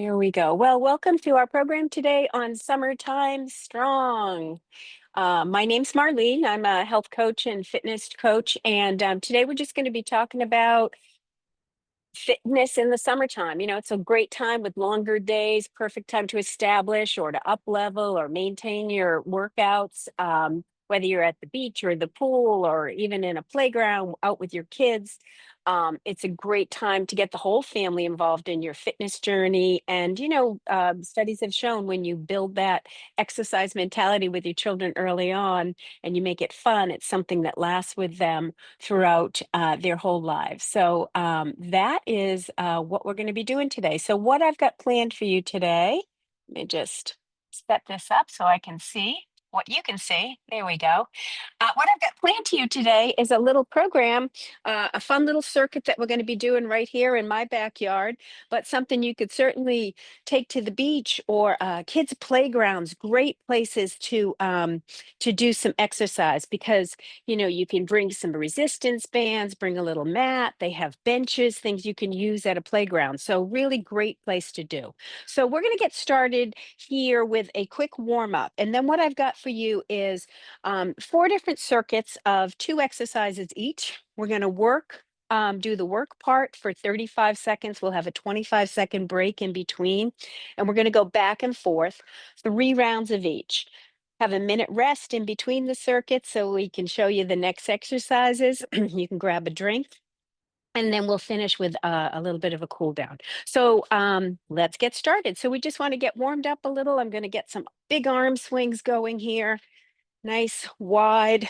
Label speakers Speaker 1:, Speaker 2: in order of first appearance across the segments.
Speaker 1: Here we go. Well, welcome to our program today on Summertime Strong. My name's Marlene. I'm a health coach and fitness coach. And today we're just going to be talking about fitness in the summertime. It's a great time with longer days, perfect time to establish or to up level or maintain your workouts. Whether you're at the beach or the pool or even in a playground out with your kids, it's a great time to get the whole family involved in your fitness journey. And, studies have shown when you build that exercise mentality with your children early on and you make it fun, it's something that lasts with them throughout their whole lives. So that is what we're going to be doing today. So what I've got planned for you today, let me just set this up so I can see what you can see. There we go. What I've got planned to you today is a little program, a fun little circuit that we're going to be doing right here in my backyard, but something you could certainly take to the beach or kids' playgrounds, great places to do some exercise because you can bring some resistance bands, bring a little mat. They have benches, things you can use at a playground. So really great place to do. So we're going to get started here with a quick warm up. And then what I've got for you is four different circuits of two exercises each. We're going to do the work part for 35 seconds. We'll have a 25-second break in between, and we're going to go back and forth, 3 rounds of each. Have a minute rest in between the circuits so we can show you the next exercises. You can grab a drink. And then we'll finish with a little bit of a cool down. So let's get started. So we just want to get warmed up a little. I'm going to get some big arm swings going here. Nice wide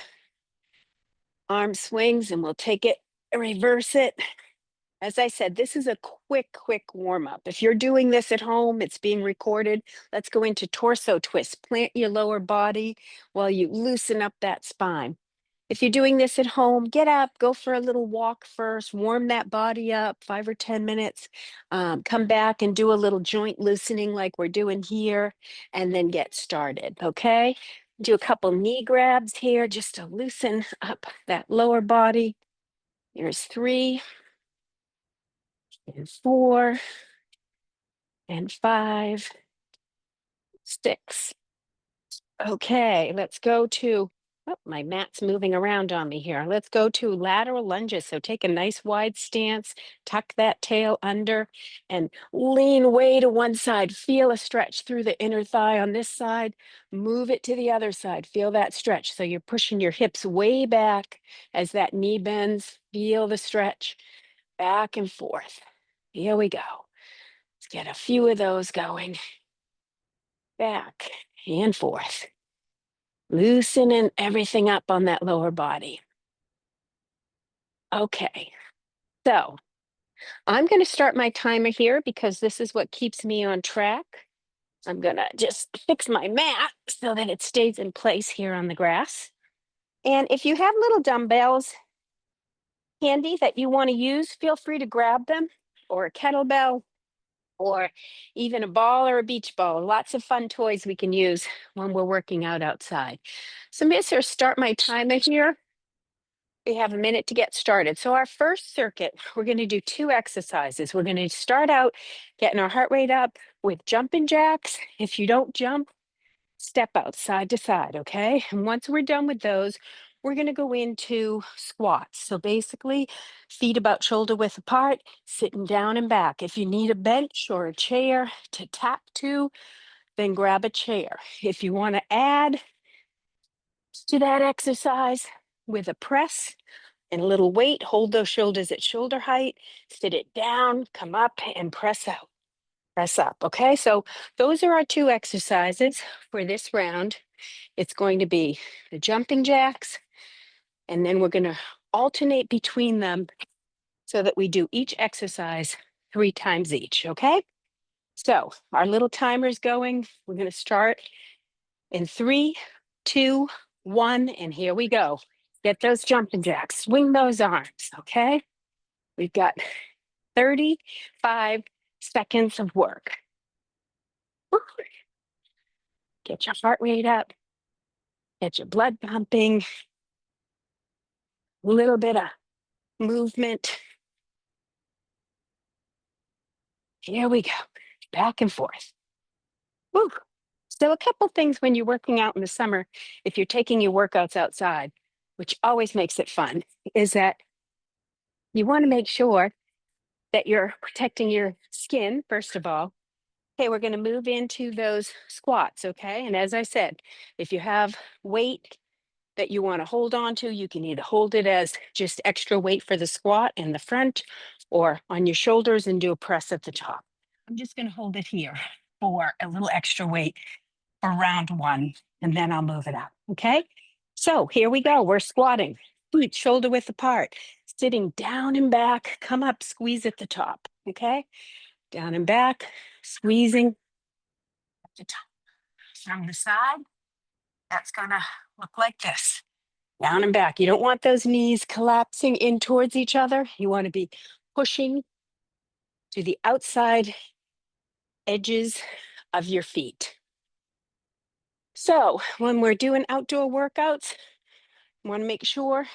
Speaker 1: arm swings, and we'll take it, reverse it. As I said, this is a quick warm up. If you're doing this at home, it's being recorded. Let's go into torso twist. Plant your lower body while you loosen up that spine. If you're doing this at home, get up, go for a little walk first, warm that body up 5 or 10 minutes, come back and do a little joint loosening like we're doing here, and then get started, okay? Do a couple knee grabs here just to loosen up that lower body. Here's 3 and 4 and 5, 6. Okay, let's go to, oh, my mat's moving around on me here. Let's go to lateral lunges. So take a nice wide stance, tuck that tail under, and lean way to one side. Feel a stretch through the inner thigh on this side. Move it to the other side. Feel that stretch. So you're pushing your hips way back as that knee bends. Feel the stretch back and forth. Here we go. Let's get a few of those going. Back and forth. Loosening everything up on that lower body. Okay, so I'm going to start my timer here because this is what keeps me on track. I'm going to just fix my mat so that it stays in place here on the grass. And if you have little dumbbells handy that you want to use, feel free to grab them, or a kettlebell, or even a ball or a beach ball. Lots of fun toys we can use when we're working out outside. So I'm going to start my timer here. We have a minute to get started. So our first circuit, we're going to do 2 exercises. We're going to start out getting our heart rate up with jumping jacks. If you don't jump, step out side to side, okay? And once we're done with those, we're going to go into squats. So basically, feet about shoulder width apart, sitting down and back. If you need a bench or a chair to tap to, then grab a chair. If you want to add to that exercise with a press and a little weight, hold those shoulders at shoulder height, sit it down, come up and press out, press up. Okay, so those are our 2 exercises for this round. It's going to be the jumping jacks, and then we're going to alternate between them so that we do each exercise 3 times each. Okay, so our little timer's going. We're going to start in 3, 2, 1, and here we go. Get those jumping jacks, swing those arms, okay? We've got 35 seconds of work. Woo. Get your heart rate up, get your blood pumping, a little bit of movement. Here we go. back and forth. Woo. So a couple things when you're working out in the summer, if you're taking your workouts outside, which always makes it fun, is that you want to make sure that you're protecting your skin, first of all. Okay, we're going to move into those squats, okay? And as I said, if you have weight that you want to hold on to, you can either hold it as just extra weight for the squat in the front or on your shoulders and do a press at the top. I'm just going to hold it here for a little extra weight for round one, and then I'll move it up, okay? So here we go. We're squatting, feet shoulder width apart, sitting down and back, come up, squeeze at the top, okay? Down and back, squeezing at the top. From the side, that's gonna look like this. Down and back. You don't want those knees collapsing in towards each other. You want to be pushing to the outside edges of your feet. So when we're doing outdoor workouts, you want to make sure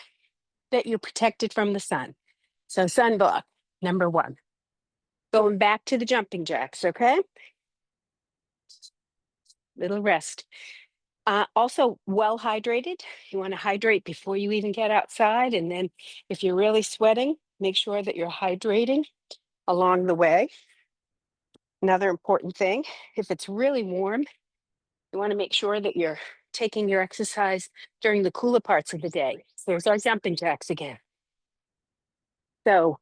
Speaker 1: that you're protected from the sun. So sunblock, number one. Going back to the jumping jacks, okay? Little rest. Also, well hydrated. You want to hydrate before you even get outside. And then if you're really sweating, make sure that you're hydrating along the way. Another important thing, if it's really warm, you want to make sure that you're taking your exercise during the cooler parts of the day. So there's our jumping jacks again. So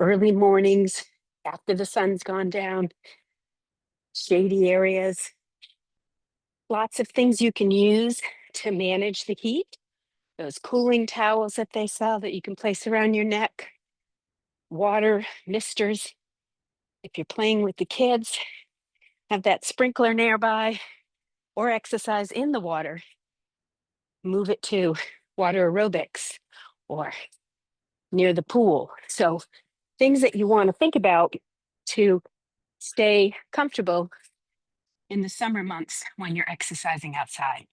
Speaker 1: early mornings, after the sun's gone down, shady areas, lots of things you can use to manage the heat. Those cooling towels that they sell that you can place around your neck, water, misters. If you're playing with the kids, have that sprinkler nearby or exercise in the water. Move it to water aerobics or near the pool. So things that you want to think about to stay comfortable in the summer months when you're exercising outside.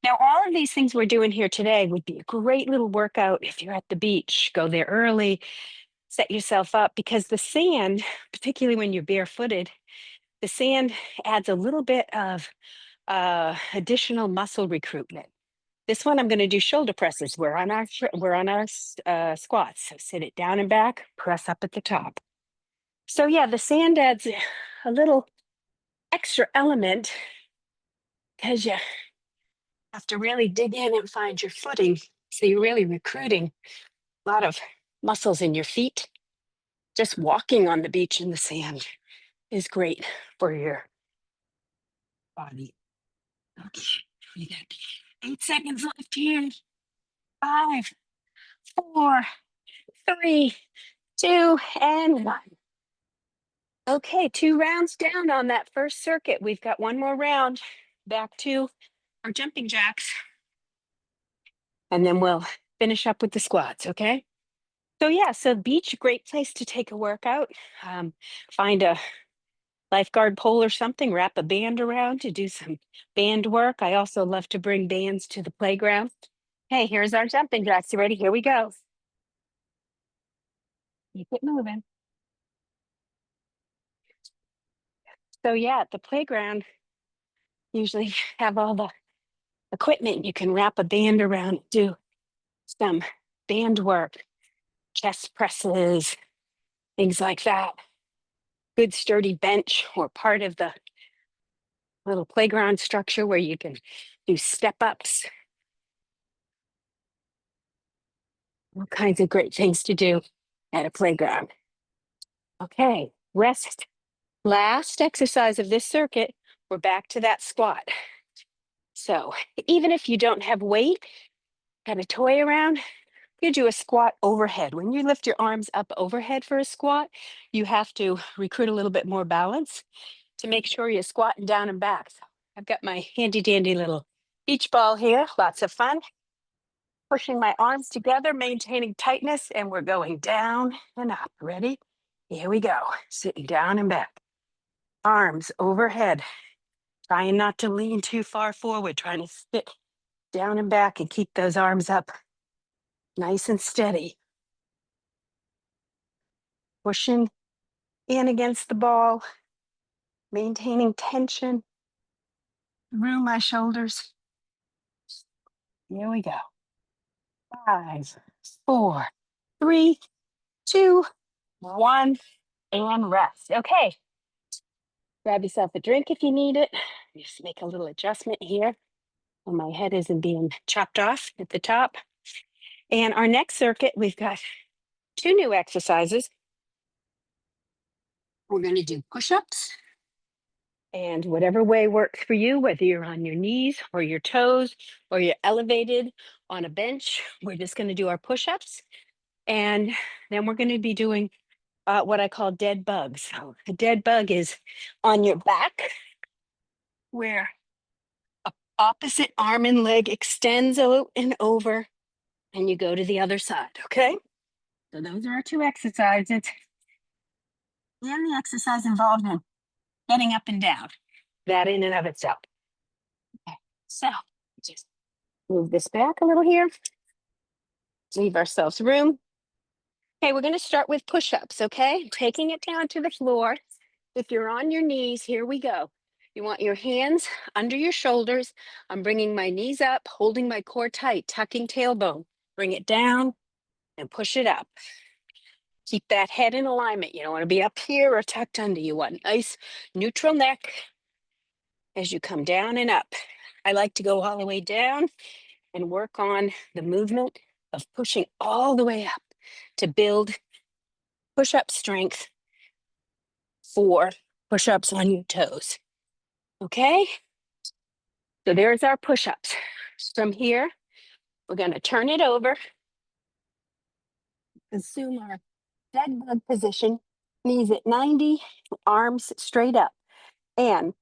Speaker 1: Now, all of these things we're doing here today would be a great little workout if you're at the beach. Go there early, set yourself up, because the sand, particularly when you're barefooted, the sand adds a little bit of additional muscle recruitment. This one, I'm going to do shoulder presses. We're on our squats. So sit it down and back, press up at the top. So yeah, the sand adds a little extra element because you have to really dig in and find your footing. So you're really recruiting a lot of muscles in your feet. Just walking on the beach in the sand is great for your body. Okay, we got 8 seconds left here. 5, 4, 3, 2, and 1. Okay, 2 rounds down on that first circuit. We've got one more round back to our jumping jacks. And then we'll finish up with the squats, okay? So yeah, so beach, great place to take a workout. Find a lifeguard pole or something, wrap a band around to do some band work. I also love to bring bands to the playground. Hey, here's our jumping jacks. You ready? Here we go. Keep it moving. So yeah, at the playground, usually have all the equipment. You can wrap a band around, do some band work, chest presses, things like that. Good sturdy bench or part of the little playground structure where you can do step ups. All kinds of great things to do at a playground. Okay, rest. Last exercise of this circuit, we're back to that squat. So even if you don't have weight, got a toy around, you do a squat overhead. When you lift your arms up overhead for a squat, you have to recruit a little bit more balance to make sure you're squatting down and back. So I've got my handy dandy little beach ball here, lots of fun. Pushing my arms together, maintaining tightness, and we're going down and up. Ready? Here we go. Sitting down and back. Arms overhead. Trying not to lean too far forward, trying to sit down and back and keep those arms up nice and steady. Pushing in against the ball maintaining tension through my shoulders. Here we go. 5, 4, 3, 2, 1, and rest. Okay. Grab yourself a drink if you need it. Just make a little adjustment here so my head isn't being chopped off at the top. And our next circuit, we've got 2 new exercises. We're going to do push-ups. And whatever way works for you, whether you're on your knees or your toes or you're elevated on a bench, we're just going to do our push-ups. And then we're going to be doing what I call dead bugs. So a dead bug is on your back where a opposite arm and leg extends out and over, and you go to the other side, okay? So those are our 2 exercises. And the exercise involved in getting up and down, that in and of itself. Okay, so just move this back a little here. Leave ourselves room. Okay, we're going to start with push-ups, okay? Taking it down to the floor. If you're on your knees, here we go. You want your hands under your shoulders. I'm bringing my knees up, holding my core tight, tucking tailbone. Bring it down and push it up. Keep that head in alignment. You don't want to be up here or tucked under. You want nice neutral neck as you come down and up. I like to go all the way down and work on the movement of pushing all the way up to build push-up strength for push-ups on your toes. Okay? So there's our push-ups. From here, we're going to turn it over, assume our dead bug position, knees at 90, arms straight up. And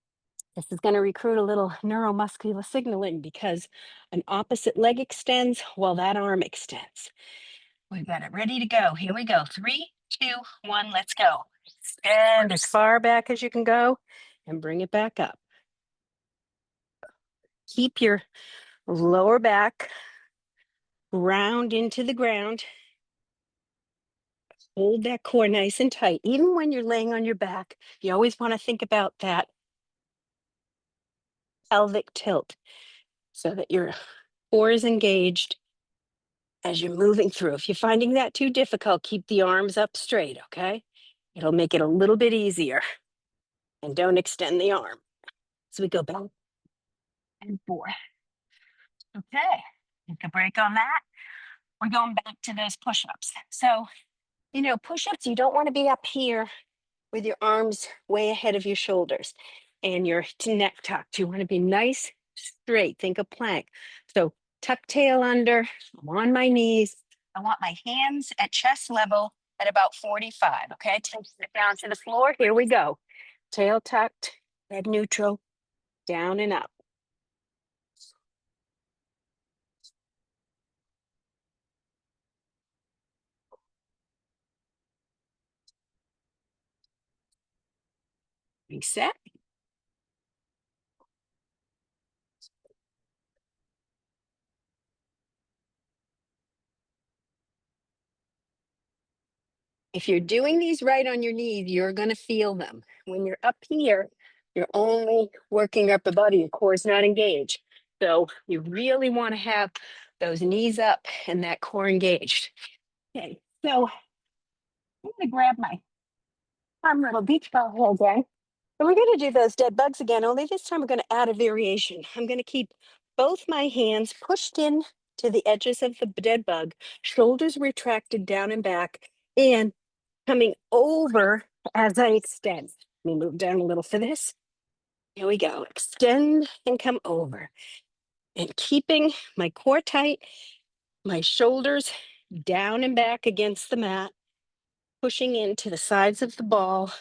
Speaker 1: this is going to recruit a little neuromuscular signaling because an opposite leg extends while that arm extends. We've got it ready to go. Here we go. 3, 2, 1, let's go. Extend as far back as you can go and bring it back up. Keep your lower back round into the ground. Hold that core nice and tight. Even when you're laying on your back, you always want to think about that pelvic tilt so that your core is engaged as you're moving through. If you're finding that too difficult, keep the arms up straight, okay? It'll make it a little bit easier. And don't extend the arm. So we go back and forth. Okay, take a break on that. We're going back to those push-ups. So, push-ups, you don't want to be up here with your arms way ahead of your shoulders and your neck tucked. You want to be nice, straight. Think of plank. So tuck tail under, I'm on my knees. I want my hands at chest level at about 45, okay? Take it down to the floor. Here we go. Tail tucked, head neutral, down and up. Reset. If you're doing these right on your knees, you're going to feel them. When you're up here, you're only working upper body. Your core is not engaged. So you really want to have those knees up and that core engaged. Okay, so I'm going to grab my fun little beach ball here again. And we're going to do those dead bugs again, only this time we're going to add a variation. I'm going to keep both my hands pushed in to the edges of the dead bug, shoulders retracted down and back, and coming over as I extend. Let me move down a little for this. Here we go. Extend and come over. And keeping my core tight, my shoulders down and back against the mat, pushing into the sides of the ball,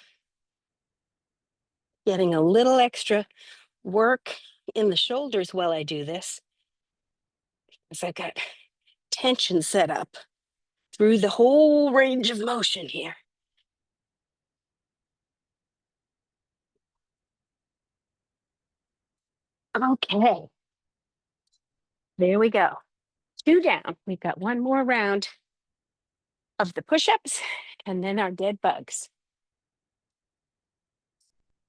Speaker 1: getting a little extra work in the shoulders while I do this. Because I've got tension set up through the whole range of motion here. Okay. There we go. 2 down. We've got 1 more round of the push-ups and then our dead bugs.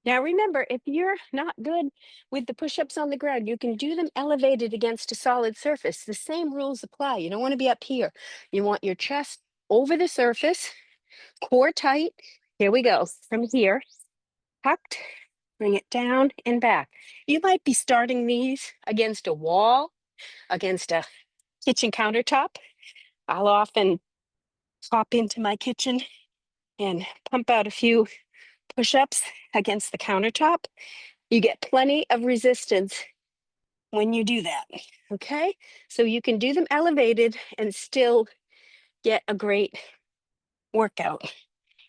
Speaker 1: Now remember, if you're not good with the push-ups on the ground, you can do them elevated against a solid surface. The same rules apply. You don't want to be up here. You want your chest over the surface, core tight. Here we go. From here, tucked, bring it down and back. You might be starting these against a wall, against a kitchen countertop. I'll often pop into my kitchen and pump out a few push-ups against the countertop. You get plenty of resistance when you do that, okay? So you can do them elevated and still get a great workout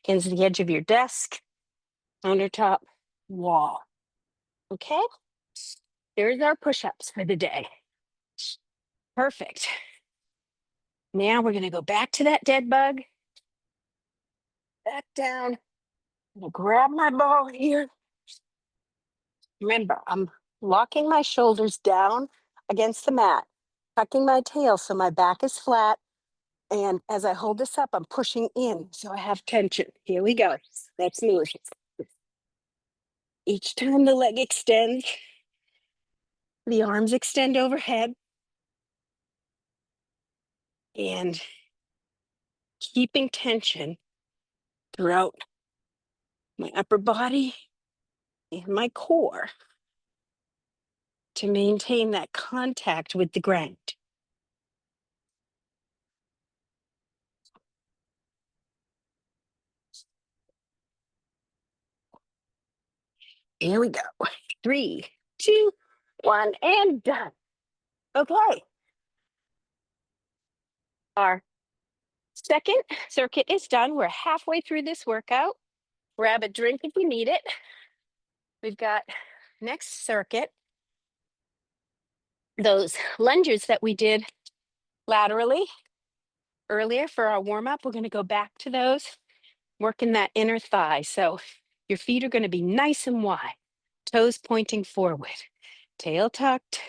Speaker 1: against the edge of your desk, countertop, wall, okay? There's our push-ups for the day. Perfect. Now we're gonna go back to that dead bug, back down. I'm gonna grab my ball here. Remember, I'm locking my shoulders down against the mat, tucking my tail so my back is flat. And as I hold this up, I'm pushing in so I have tension. Here we go. Let's move. Each time the leg extends, the arms extend overhead. And keeping tension throughout my upper body and my core to maintain that contact with the ground. Here we go. 3, 2, 1, and done. Okay. Our second circuit is done. We're halfway through this workout. Grab a drink if you need it. We've got next circuit, those lunges that we did laterally earlier for our warm up. We're going to go back to those, working that inner thigh. So your feet are going to be nice and wide, toes pointing forward, tail tucked.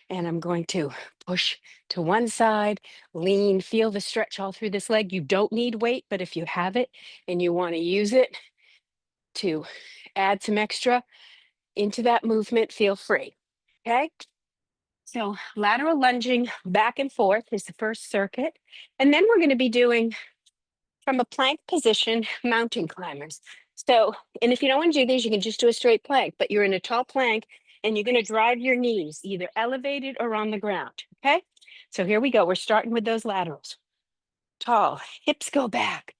Speaker 1: And I'm going to push to one side, lean, feel the stretch all through this leg. You don't need weight, but if you have it and you want to use it to add some extra into that movement, feel free. Okay. So lateral lunging back and forth is the first circuit. And then we're going to be doing from a plank position, mountain climbers. So, and if you don't want to do these, you can just do a straight plank, but you're in a tall plank and you're going to drive your knees either elevated or on the ground. Okay. So here we go. We're starting with those laterals. Tall, hips go back.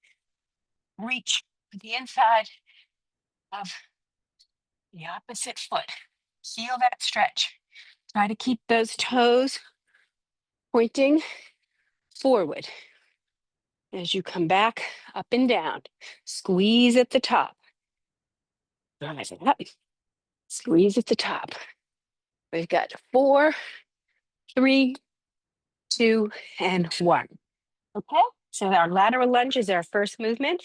Speaker 1: Reach with the inside of the opposite foot. Feel that stretch. Try to keep those toes pointing forward as you come back up and down. Squeeze at the top. Drive it up. Squeeze at the top. We've got 4, 3, 2, and 1. Okay, so our lateral lunge is our first movement.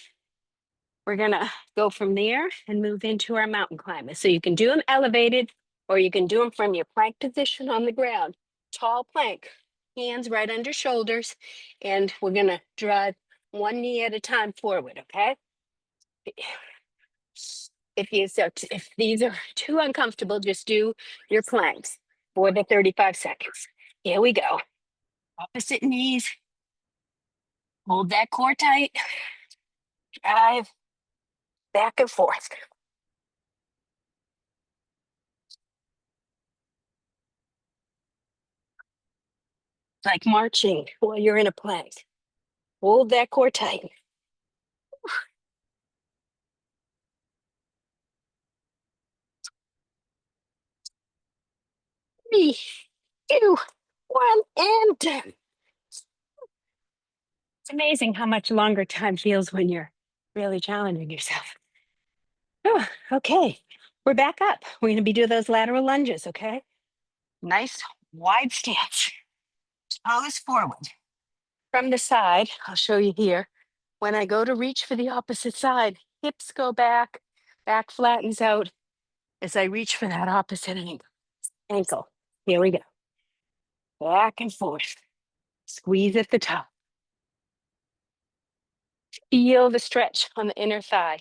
Speaker 1: We're gonna go from there and move into our mountain climbers. So you can do them elevated or you can do them from your plank position on the ground. Tall plank, hands right under shoulders, and we're gonna drive one knee at a time forward, okay? If these are too uncomfortable, just do your planks for the 35 seconds. Here we go. Opposite knees. Hold that core tight. Drive back and forth. Like marching while you're in a plank. Hold that core tight. 3, 2, 1, and done. It's amazing how much longer time feels when you're really challenging yourself. Oh, okay, we're back up. We're going to be doing those lateral lunges, okay? Nice wide stance. Toes forward. From the side, I'll show you here. When I go to reach for the opposite side, hips go back, back flattens out as I reach for that opposite ankle. Here we go. Back and forth. Squeeze at the top. Feel the stretch on the inner thigh.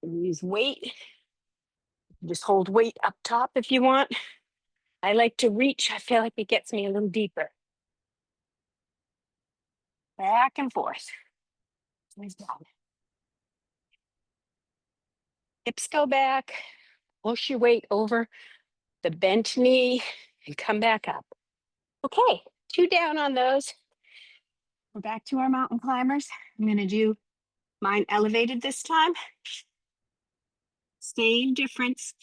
Speaker 1: Use weight. Just hold weight up top if you want. I like to reach. I feel like it gets me a little deeper. Back and forth. Hips go back. Push your weight over the bent knee and come back up. Okay, 2 down on those. We're back to our mountain climbers. I'm going to do mine elevated this time. Same difference.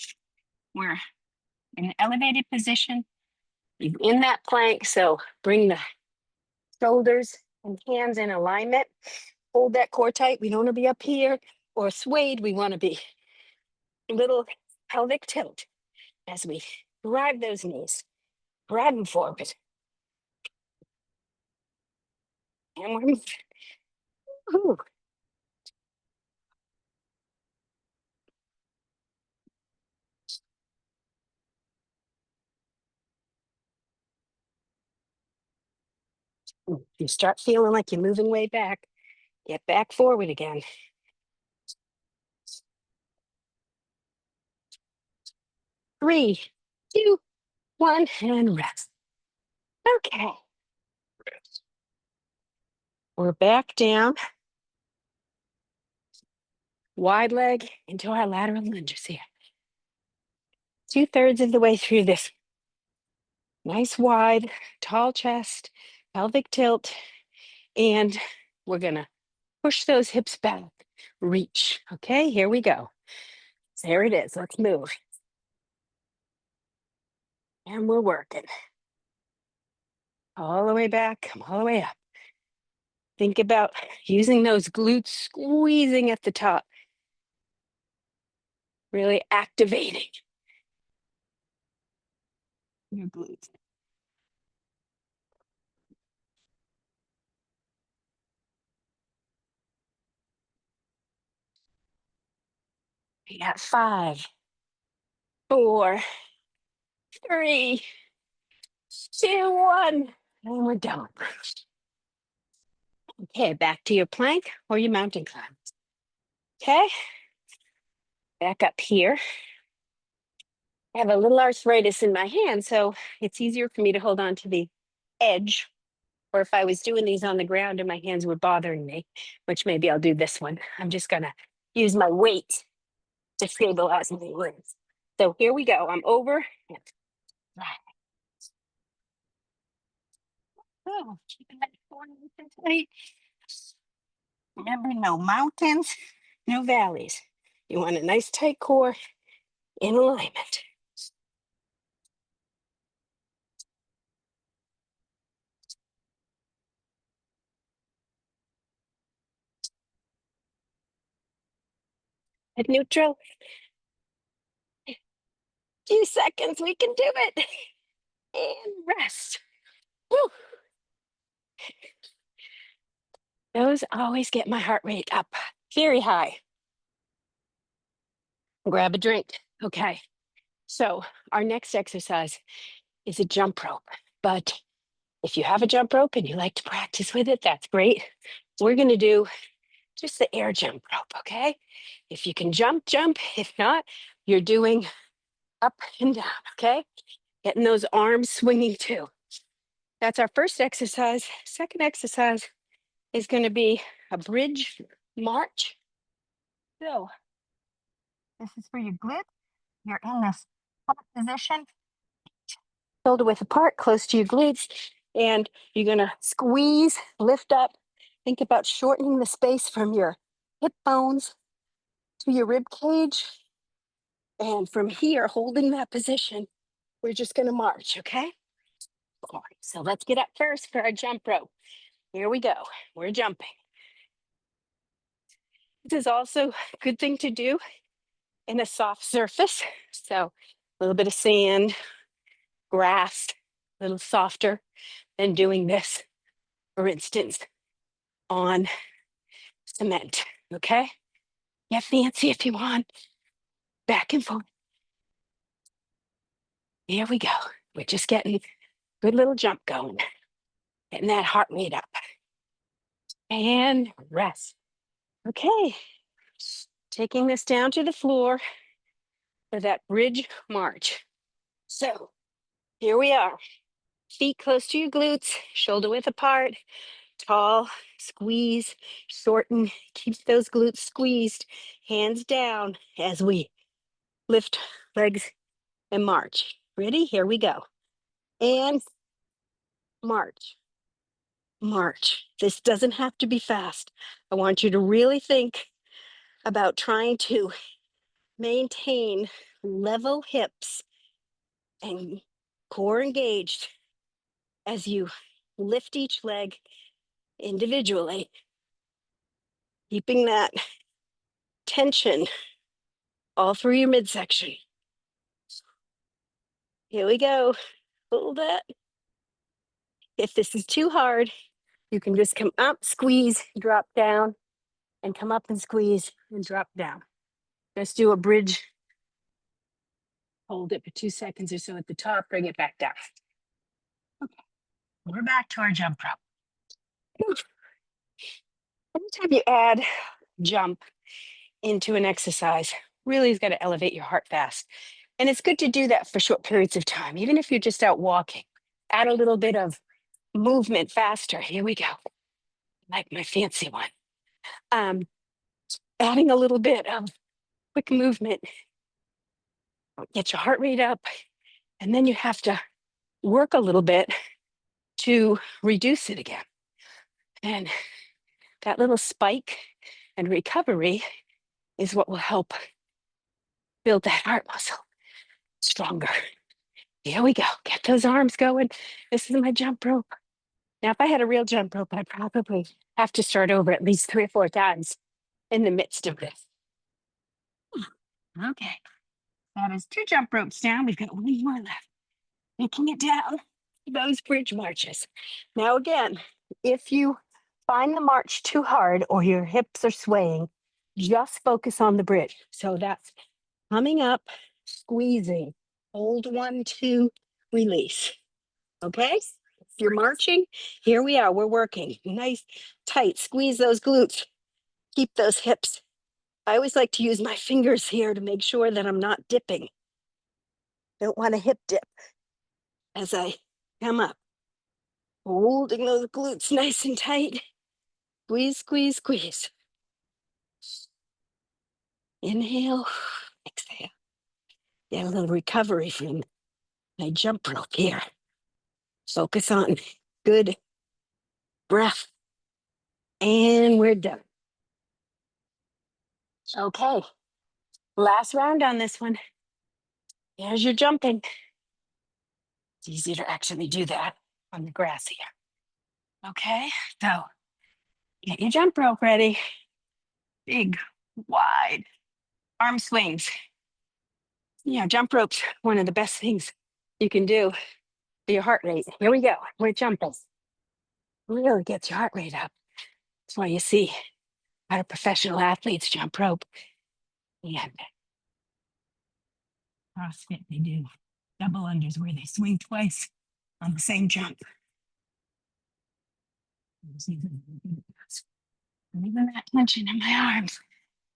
Speaker 1: We're in an elevated position. You're in that plank, so bring the shoulders and hands in alignment. Hold that core tight. We don't want to be up here or swayed. We want to be a little pelvic tilt as we drive those knees. Grab them forward. And we're moving. Ooh. You start feeling like you're moving way back. Get back forward again. 3, 2, 1, and rest. Okay. We're back down. Wide leg into our lateral lunges here. 2/3 of the way through this. Nice wide, tall chest, pelvic tilt, and we're gonna push those hips back. Reach. Okay, here we go. There it is. Let's move. And we're working. All the way back, come all the way up. Think about using those glutes, squeezing at the top. Really activating your glutes. We got 5, 4, 3, 2, 1, and we're done. Okay, back to your plank or your mountain climb. Okay, back up here. I have a little arthritis in my hand, so it's easier for me to hold on to the edge. Or if I was doing these on the ground and my hands were bothering me, which maybe I'll do this one. I'm just gonna use my weight to stabilize my legs. So here we go. I'm over. Oh, keeping that core nice and tight. Remember, no mountains, no valleys. You want a nice tight core in alignment. At neutral, 2 seconds, we can do it. And rest. Woo. Those always get my heart rate up very high. Grab a drink. Okay. So our next exercise is a jump rope. But if you have a jump rope and you like to practice with it, that's great. We're going to do just the air jump rope, okay? If you can jump, jump. If not, you're doing up and down, okay? Getting those arms swinging too. That's our first exercise. Second exercise is going to be a bridge march. So this is for your glutes. You're in this position, shoulder width apart, close to your glutes, and you're going to squeeze, lift up. Think about shortening the space from your hip bones to your rib cage. And from here, holding that position, we're just going to march, okay? All right, so let's get up first for our jump rope. Here we go. We're jumping. This is also a good thing to do in a soft surface. So a little bit of sand, grass, a little softer than doing this, for instance, on cement, okay? Get fancy if you want. Back and forth. Here we go. We're just getting a good little jump going. Getting that heart rate up. And rest. Okay. taking this down to the floor for that bridge march. So here we are. Feet close to your glutes, shoulder width apart, tall, squeeze, shorten, keep those glutes squeezed, hands down as we lift legs and march. Ready? Here we go. And march, march. This doesn't have to be fast. I want you to really think about trying to maintain level hips and core engaged as you lift each leg individually, keeping that tension all through your midsection. Here we go. Hold that. If this is too hard, you can just come up, squeeze, drop down, and come up and squeeze and drop down. Let's do a bridge. Hold it for 2 seconds or so at the top, bring it back down. Okay, we're back to our jump rope. Anytime you add jump into an exercise, really has got to elevate your heart fast. And it's good to do that for short periods of time, even if you're just out walking. Add a little bit of movement faster. Here we go. Like my fancy one. Adding a little bit of quick movement, get your heart rate up, and then you have to work a little bit to reduce it again. And that little spike and recovery is what will help build that heart muscle stronger. Here we go. Get those arms going. This is my jump rope. Now, if I had a real jump rope, I'd probably have to start over at least 3 or 4 times in the midst of this. Okay. That is 2 jump ropes down. We've got 1 more left. Taking it down, those bridge marches. Now, again, if you find the march too hard or your hips are swaying, just focus on the bridge. So that's coming up, squeezing, hold 1, 2, release. Okay? If you're marching, here we are. We're working. Nice, tight. Squeeze those glutes. Keep those hips. I always like to use my fingers here to make sure that I'm not dipping. Don't want to hip dip as I come up. Holding those glutes nice and tight. Squeeze, squeeze, squeeze. Inhale, exhale. Get a little recovery from my jump rope here. Focus on good breath. And we're done. Okay, last round on this one. Here's your jumping. It's easier to actually do that on the grass here. Okay, so get your jump rope ready. Big, wide arm swings. Yeah, jump rope's one of the best things you can do for your heart rate. Here we go. We're jumping. Really gets your heart rate up. That's why you see a lot of professional athletes jump rope. And CrossFit, they do double unders where they swing twice on the same jump. Leaving that tension in my arms.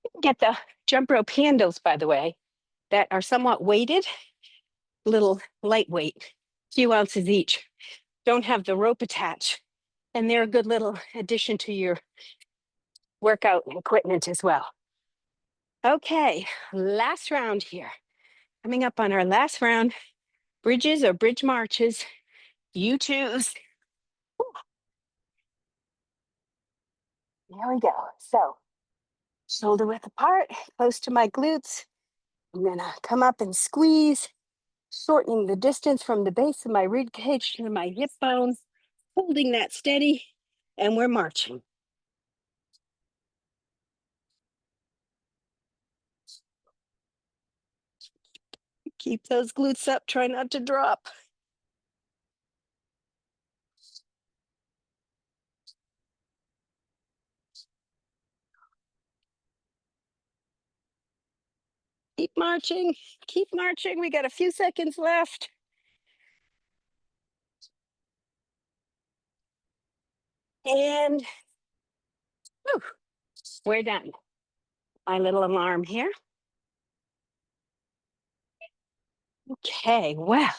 Speaker 1: You can get the jump rope handles, by the way, that are somewhat weighted, little lightweight, few ounces each. Don't have the rope attached. And they're a good little addition to your workout equipment as well. Okay, last round here. Coming up on our last round, bridges or bridge marches. You choose. There we go. So, shoulder width apart, close to my glutes. I'm gonna come up and squeeze, shortening the distance from the base of my rib cage to my hip bones, holding that steady, and we're marching. Keep those glutes up, try not to drop. Keep marching, keep marching. We got a few seconds left. And whew, we're done. my little alarm here. Okay, well,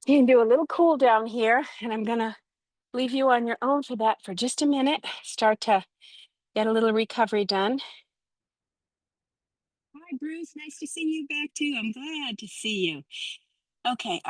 Speaker 1: you can do a little cool down here, and I'm gonna leave you on your own for that for just a minute. Start to get a little recovery done. Hi, Bruce. Nice to see you back too. I'm glad to see you. Okay,